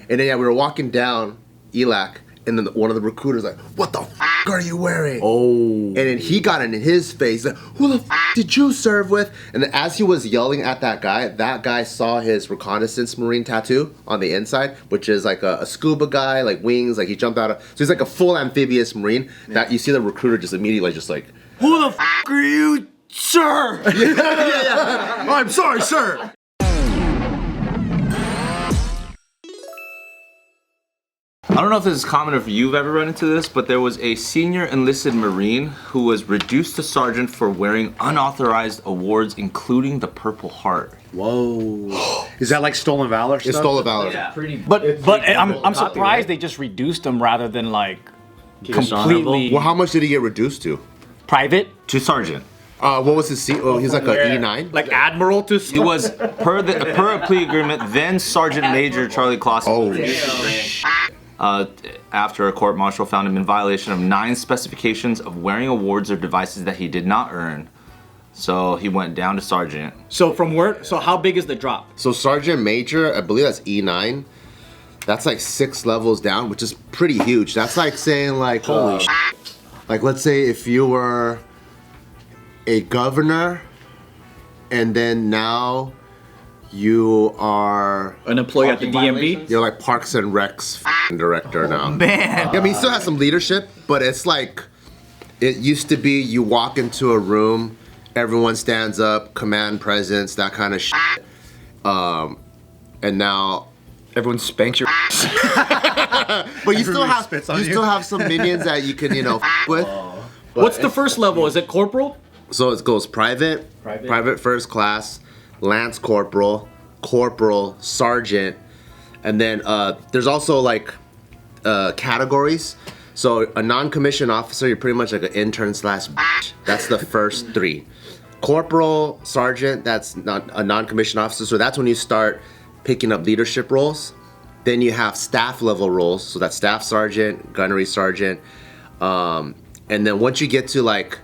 And then, yeah, we were walking down ELAC, and then one of the recruiters like, what the f*** are you wearing? Oh. And then he got in his face, like, who the f*** did you serve with? And then as he was yelling at that guy saw his reconnaissance Marine tattoo on the inside, which is like a scuba guy, like wings, like he jumped out of, so he's like a full amphibious Marine. That you see the recruiter just immediately just like, who the f*** are you, sir? Yeah. I'm sorry, sir. I don't know if this is common or if you've ever run into this, but there was a senior enlisted Marine who was reduced to sergeant for wearing unauthorized awards, including the Purple Heart. Whoa. Is that like stolen valor stuff? It's stolen valor. Yeah. But I'm surprised they just reduced them rather than like completely Well, how much did he get reduced to? private. To sergeant. What was his seat? Oh, he's like a E9? Like admiral to It was per a plea agreement, then Sergeant Major Charlie Clausen. After a court martial found him in violation of 9 specifications of wearing awards or devices that he did not earn. So he went down to sergeant. So from where? So how big is the drop? So Sergeant Major, I believe that's E9. That's like 6 levels down, which is pretty huge. That's like saying like, holy shit. Like let's say if you were a governor and then now you are An employee at the DMV? You're like Parks and Rec's director now. Man. I mean, he still has some leadership, but it's like, it used to be you walk into a room, everyone stands up, command presence, that kind of shit. And now everyone spanks your but you still have some minions that you can, with. What's the first level? Is it corporal? So it goes private first class, lance corporal, corporal, sergeant, and then there's also like categories. So a non-commissioned officer, you're pretty much like an intern / bitch. That's the first 3. Corporal, sergeant, that's not a non-commissioned officer. So that's when you start picking up leadership roles. Then you have staff level roles. So that's staff sergeant, gunnery sergeant. And then once you get to like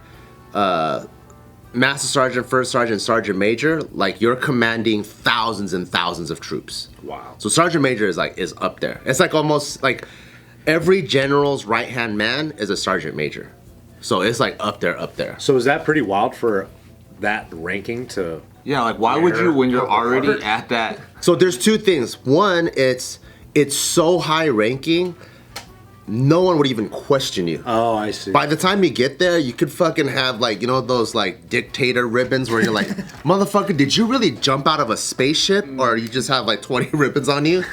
Master Sergeant, First Sergeant, Sergeant Major, like you're commanding thousands and thousands of troops. Wow. So Sergeant Major is up there. It's like almost like every general's right-hand man is a Sergeant Major. So it's like up there. So is that pretty wild for that ranking to... Yeah, like why would you when you're already at that? So there's 2 things. One, it's so high ranking, no one would even question you. Oh, I see. By the time you get there, you could fucking have like, those like dictator ribbons where you're like, motherfucker, did you really jump out of a spaceship? Or you just have like 20 ribbons on you?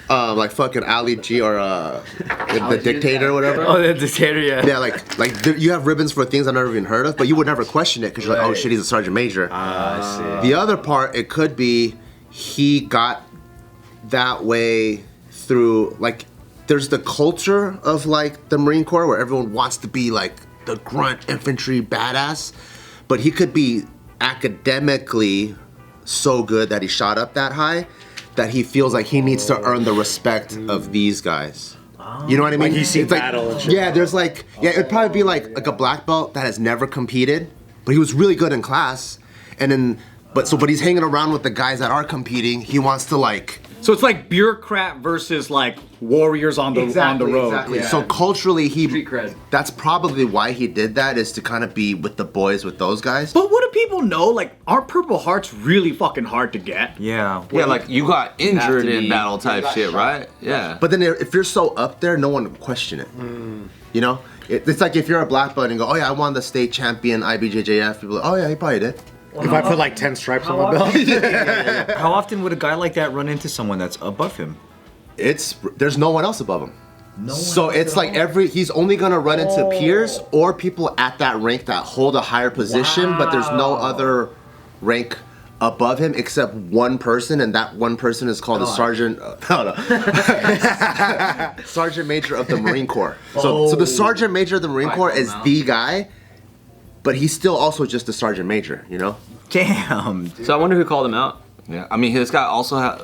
Like fucking Ali G or the dictator or whatever. Oh, the dictator, yeah. Yeah, you have ribbons for things I've never even heard of, but you would never question it because you're like, oh shit, he's a sergeant major. I see. The other part, it could be he got that way through like, there's the culture of like the Marine Corps where everyone wants to be like the grunt infantry badass, but he could be academically so good that he shot up that high that he feels like he needs to earn the respect of these guys. You know what I mean? Like he's seen It's like, battle and shit. yeah, there's like, yeah, it'd probably be like a black belt that has never competed, but he was really good in class, and then but he's hanging around with the guys that are competing. He wants to like. So it's like bureaucrat versus like warriors on the road. Exactly. Yeah. So culturally, Street cred. that's probably why he did that, is to kind of be with the boys with those guys. But what do people know? Like, aren't Purple Hearts really fucking hard to get? Yeah, like you got injured in battle type shit, right? Yeah. But then if you're so up there, no one would question it. It's like if you're a black belt and go, oh yeah, I won the state champion IBJJF. People are like, oh yeah, he probably did. If I put like 10 stripes on my belt. How often would a guy like that run into someone that's above him? There's no one else above him. So it's like he's only gonna run into peers or people at that rank that hold a higher position, but there's no other rank above him except one person, and that one person is called the sergeant. Sergeant Major of the Marine Corps. So the Sergeant Major of the Marine Corps is the guy, but he's still also just a Sergeant Major, Damn. So I wonder who called him out. Yeah, I mean this guy also had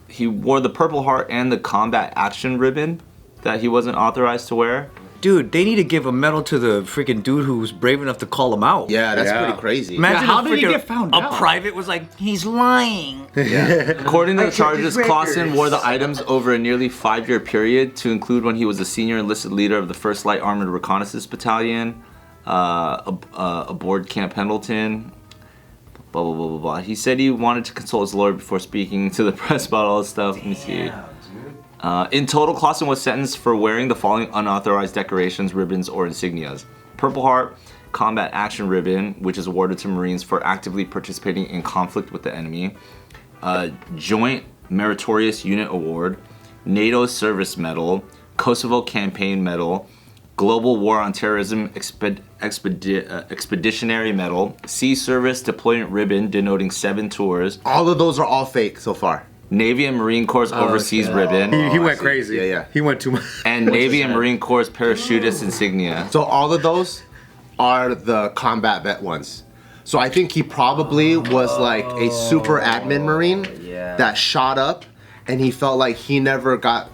he wore the Purple Heart and the combat action ribbon that he wasn't authorized to wear. dude, they need to give a medal to the freaking dude who was brave enough to call him out. Yeah, that's pretty crazy. Imagine how if did he freaking get found a out? private was like, he's lying. According to the charges, Clausen wore the items over a nearly 5-year period, to include when he was a senior enlisted leader of the 1st Light Armored Reconnaissance Battalion, aboard Camp Pendleton. Blah, blah, blah, blah, blah. He said he wanted to consult his lawyer before speaking to the press about all this stuff. Let me see. In total, Clausen was sentenced for wearing the following unauthorized decorations, ribbons, or insignias. Purple Heart Combat Action Ribbon, which is awarded to Marines for actively participating in conflict with the enemy. Joint Meritorious Unit Award. NATO Service Medal. Kosovo Campaign Medal. Global War on Terrorism Expeditionary Medal. Sea Service Deployment Ribbon denoting 7 tours. All of those are all fake so far. Navy and Marine Corps Overseas Ribbon. He went crazy. Yeah. He went too much. And Navy and Marine Corps Parachutist Insignia. So all of those are the combat vet ones. So I think he probably was like a super admin Marine that shot up, and he felt like he never got.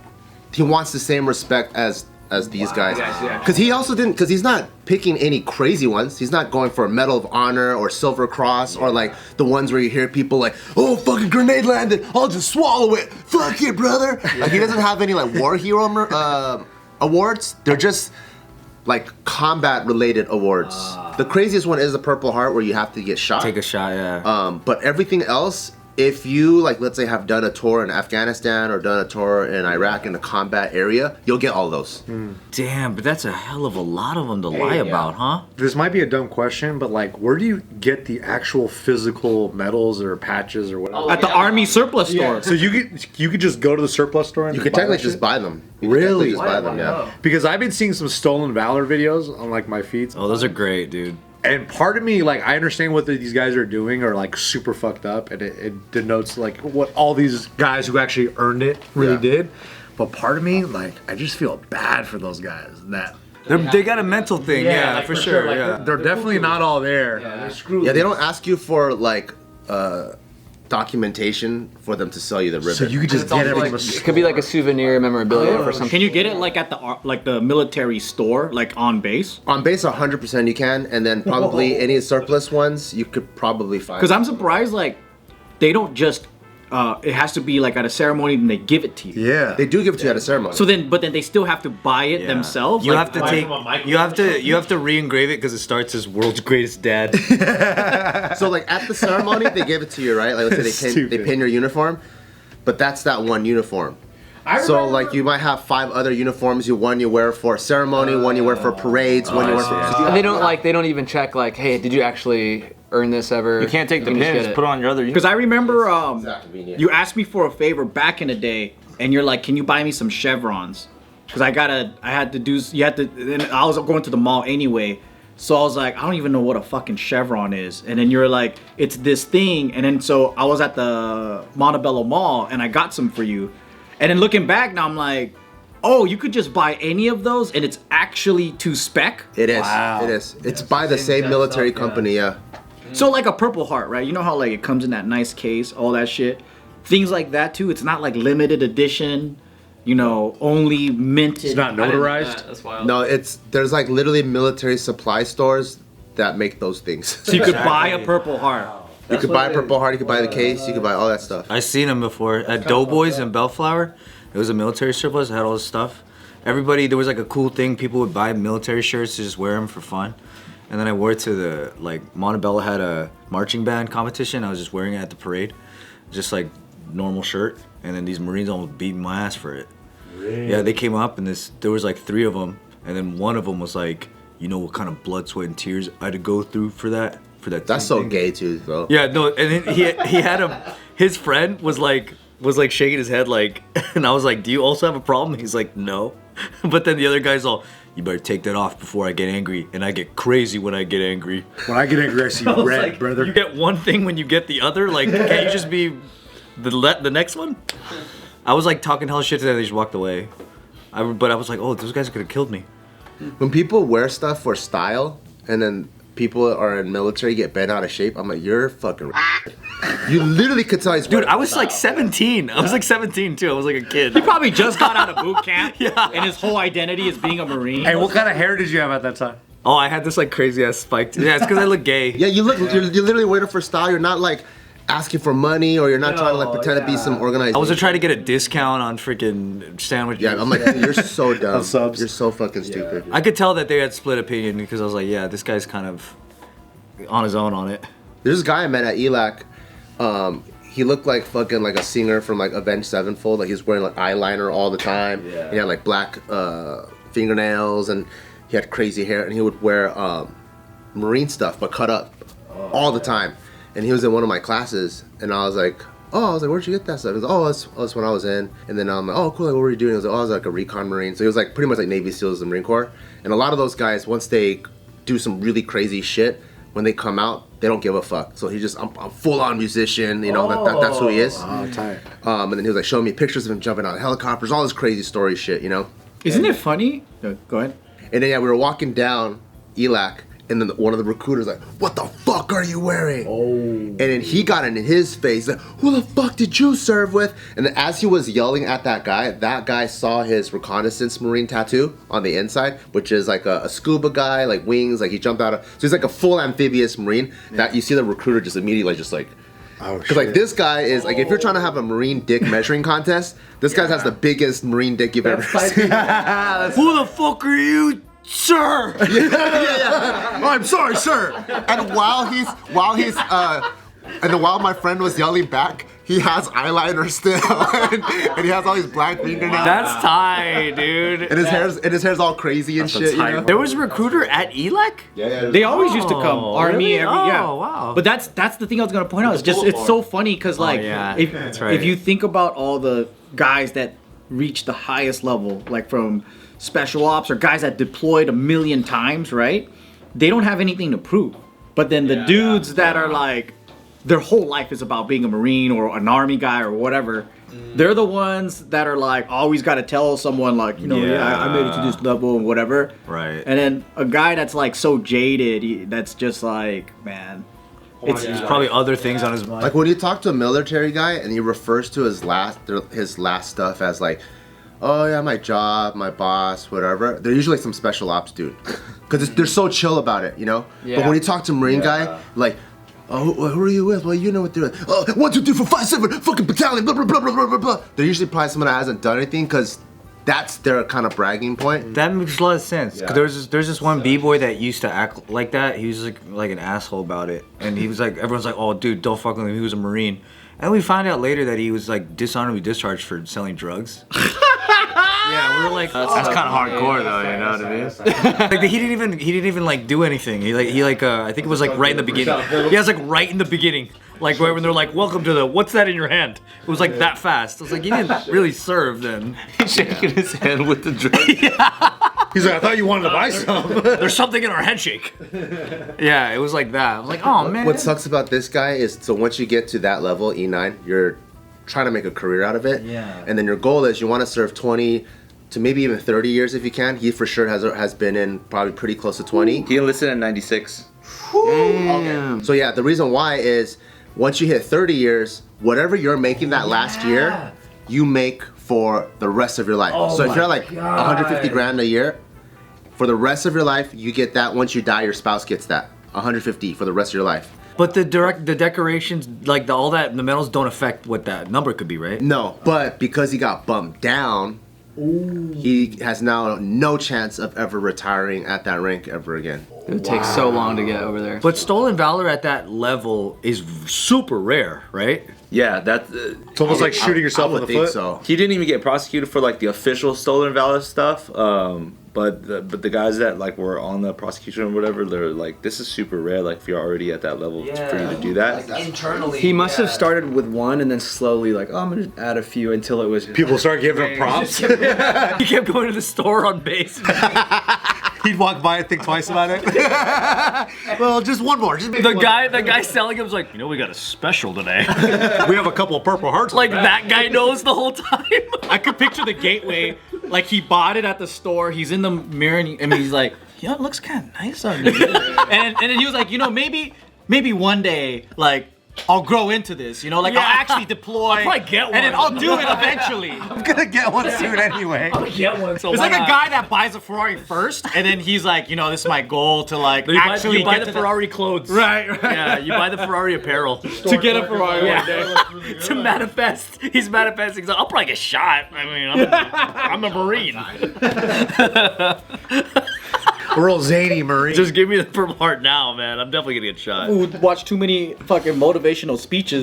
He wants the same respect as these guys, because he also didn't, because he's not picking any crazy ones. He's not going for a Medal of Honor or Silver Cross or like the ones where you hear people like, oh, fucking grenade landed, I'll just swallow it, fuck it, brother. Like, he doesn't have any like war hero awards. They're just like combat related awards. The craziest one is the Purple Heart, where you have to get shot. Take a shot, yeah. But everything else, if you, like, let's say have done a tour in Afghanistan or done a tour in Iraq in a combat area, you'll get all those. Damn, but that's a hell of a lot of them to lie about, huh? This might be a dumb question, but like, where do you get the actual physical medals or patches or whatever? At the Army surplus store. So you could just go to the surplus store and You could buy technically that just shit? buy them. You could Really? technically just buy them, yeah. Because I've been seeing some stolen valor videos on like my feeds. Oh, those are great, dude. And part of me, like, I understand what these guys are doing are like super fucked up, and it denotes like what all these guys who actually earned it really did. But part of me, like, I just feel bad for those guys. That They got a mental thing, yeah, like, for for sure, sure, like, yeah. they're definitely not all there. They're screwed. Yeah, they don't ask you for like documentation for them to sell you the ribbon. So you could just get everything. It could be like a souvenir memorabilia for something. Can you get it like at the military store, like on base? On base, 100% you can, and then probably any surplus ones you could probably find. Because I'm surprised, like, they don't just. It has to be like at a ceremony and they give it to you. Yeah. They do give it to you at a ceremony. So then, but then they still have to buy it themselves. You like, have to take. You have to re-engrave it because it starts as world's greatest dad. So like at the ceremony, they give it to you, right? Like let's say they pin your uniform, but that's that one uniform. So like you might have 5 other uniforms. One you wear for a ceremony, one you wear for parades, one you wear for. And they don't even check like, hey, did you actually earn this ever? You can't take the can just pins, get it. put it on your other. Because I remember convenient. you asked me for a favor back in the day, and you're like, "Can you buy me some chevrons?" Because I had to do. You had to. And I was going to the mall anyway, so I was like, I don't even know what a fucking chevron is. And then you're like, it's this thing. And then so I was at the Montebello Mall, and I got some for you. And then looking back now, I'm like, oh, you could just buy any of those, and it's actually to spec. It is. It is. It's by the same military company. Yeah. So like a Purple Heart, right? You know how like it comes in that nice case, all that shit. Things like that too. It's not like limited edition, you know, only minted. It's not notarized. That's wild. No, there's like literally military supply stores that make those things. So you could buy a Purple Heart. You could buy a Purple Heart. You could buy the case. You could buy all that stuff. I seen them before at Doughboys in Bellflower. It was a military surplus. It had all this stuff. Everybody, there was like a cool thing. People would buy military shirts to just wear them for fun. And then I wore it to the, like, Montebello had a marching band competition. I was just wearing it at the parade. Just like normal shirt. And then these Marines almost beat my ass for it. Really? Yeah, they came up and there was like 3 of them. And then one of them was like, you know what kind of blood, sweat, and tears I had to go through for that? That's so gay too, bro. Yeah, no, and then he had him. His friend was like shaking his head like, and I was like, "Do you also have a problem?" He's like, "No," but then the other guy's all, "You better take that off before I get angry, and I get crazy when I get angry." When I get angry, I see red, like, brother. You get one thing when you get the other. Like, can't you just be the next one? I was like talking hell shit to them. They just walked away. But I was like, "Oh, those guys could have killed me." When people wear stuff for style, and then people are in military get bent out of shape, I'm like, you're fucking. You literally could tell he's Dude, I was like 17. I was like 17 too. I was like a kid. He probably just got out of boot camp, and his whole identity is being a Marine. Hey, what kind of hair did you have at that time? Oh, I had this like crazy ass spike. Yeah, it's because I look gay. Yeah, you're literally waiting for style. You're not like asking for money, or you're not trying to like pretend to be some organized. I was trying to get a discount on freaking sandwiches. Yeah, I'm like, you're so dumb. Subs. You're so fucking stupid. I could tell that they had split opinion because I was like, yeah, this guy's kind of on his own on it. There's this guy I met at ELAC. He looked like fucking like a singer from like Avenged Sevenfold. Like he was wearing like eyeliner all the time. Yeah. He had like black fingernails and he had crazy hair. And he would wear Marine stuff but cut up all the time. And he was in one of my classes. And I was like, where'd you get that stuff? He was like, that's when I was in. And then I'm like, oh, cool. Like, what were you doing? He was like, I was like a recon Marine. So he was like pretty much like Navy SEALs and Marine Corps. And a lot of those guys, once they do some really crazy shit, when they come out, they don't give a fuck. So he just, I'm full-on musician, you know, that's who he is. Oh, tight. And then he was like showing me pictures of him jumping out of helicopters, all this crazy story shit, you know? Isn't it funny? No, go ahead. And then, yeah, we were walking down ELAC, and then one of the recruiters like, what the fuck are you wearing? Oh. And then he got in his face, like, who the fuck did you serve with? And then as he was yelling at that guy saw his reconnaissance Marine tattoo on the inside, which is like a scuba guy, like wings, like he jumped out of, so he's like a full amphibious Marine. That you see the recruiter just immediately just like, because like this guy is like, if you're trying to have a Marine dick measuring contest, this guy has the biggest Marine dick you've ever seen. Who the fuck are you, sir? Yeah. Oh, I'm sorry, sir. And while my friend was yelling back, he has eyeliner still, and he has all these black fingernails. That's tight, dude. And his hair's all crazy and shit. You know? There was a recruiter at ELAC? Yeah. They always used to come. Army, really? Wow. But that's the thing I was gonna point out. It's just it's so funny because like that's right. if you think about all the guys that reach the highest level, like from special ops or guys that deployed 1,000,000 times, right? They don't have anything to prove. But then the dudes that are like, their whole life is about being a Marine or an Army guy or whatever, they're the ones that are like, always got to tell someone like, you know, I made it to this level and whatever. Right. And then a guy that's like so jaded, that's just like, man. It's probably other things on his mind. Like when you talk to a military guy and he refers to his last stuff as like, oh yeah, my job, my boss, whatever. They're usually some special ops dude, because they're so chill about it, you know. Yeah. But when you talk to Marine guy, like, oh, who are you with? Well, you know what they're like. Oh, 1, 2, 3, 4, 5, 7, fucking battalion, blah blah blah blah blah blah. They're usually probably someone that hasn't done anything, because that's their kind of bragging point. That makes a lot of sense. Yeah. There's this one b-boy that used to act like that. He was like an asshole about it, and he was like, everyone's like, oh dude, don't fuck with him. He was a Marine, and we find out later that he was like dishonorably discharged for selling drugs. Yeah, we were like, That's kind of hardcore though, you know what I mean? like he didn't even like do anything. He I think it was like right in the beginning. Yeah, it was like right in the beginning. Like right when they're like, welcome to the, what's that in your hand? It was like that fast. I was like, you didn't really serve then. He's shaking his hand with the drug. He's like, I thought you wanted to buy some. There's something in our handshake. Yeah, it was like that. I was like, oh man. What sucks about this guy is, so once you get to that level, E9, you're trying to make a career out of it. Yeah. And then your goal is you want to serve 20 to maybe even 30 years if you can. He for sure has been in probably pretty close to 20. He enlisted in 96. Okay. So yeah, the reason why is once you hit 30 years, whatever you're making that last year, you make for the rest of your life. So if you're like 150 grand a year, for the rest of your life, you get that. Once you die, your spouse gets that. 150 for the rest of your life. But the decorations, like all that, the medals don't affect what that number could be, right? No, but because he got bumped down, he has now no chance of ever retiring at that rank ever again. It would take so long to get over there. But stolen valor at that level is super rare, right? Yeah, that's. It's almost like shooting yourself I in would the think foot. so. He didn't even get prosecuted for like the official stolen valor stuff. But the guys that like were on the prosecution or whatever, they're like, this is super rare. Like if you're already at that level for you to do that. Internally. He must have started with one and then slowly like, oh, I'm gonna add a few until it was. People start giving him props. He kept going to the store on base. He'd walk by and think twice about it. Well, just one more. Just The guy selling him was like, you know, we got a special today. we have a couple of Purple Hearts. Like that guy knows the whole time. I could picture the gateway, like he bought it at the store. He's in the mirror and he's like, yeah, it looks kind of nice on you. and then he was like, you know, maybe one day, like I'll grow into this. You know, like I'll actually deploy. I'll probably get one. And then I'll do it eventually. I'm gonna get one soon anyway. I'll get one. So It's why like a not? guy that buys a Ferrari first, and then he's like, you know, this is my goal to like You buy, actually you buy get the to Ferrari clothes. Right. Yeah, you buy the Ferrari apparel. to get a Ferrari one day. To manifest. He's manifesting. He's like, I'll probably get shot. I mean, I'm a Marine. Real zany Marine. Just give me the Purple Heart now, man. I'm definitely gonna get shot. Who watch too many fucking motivational speeches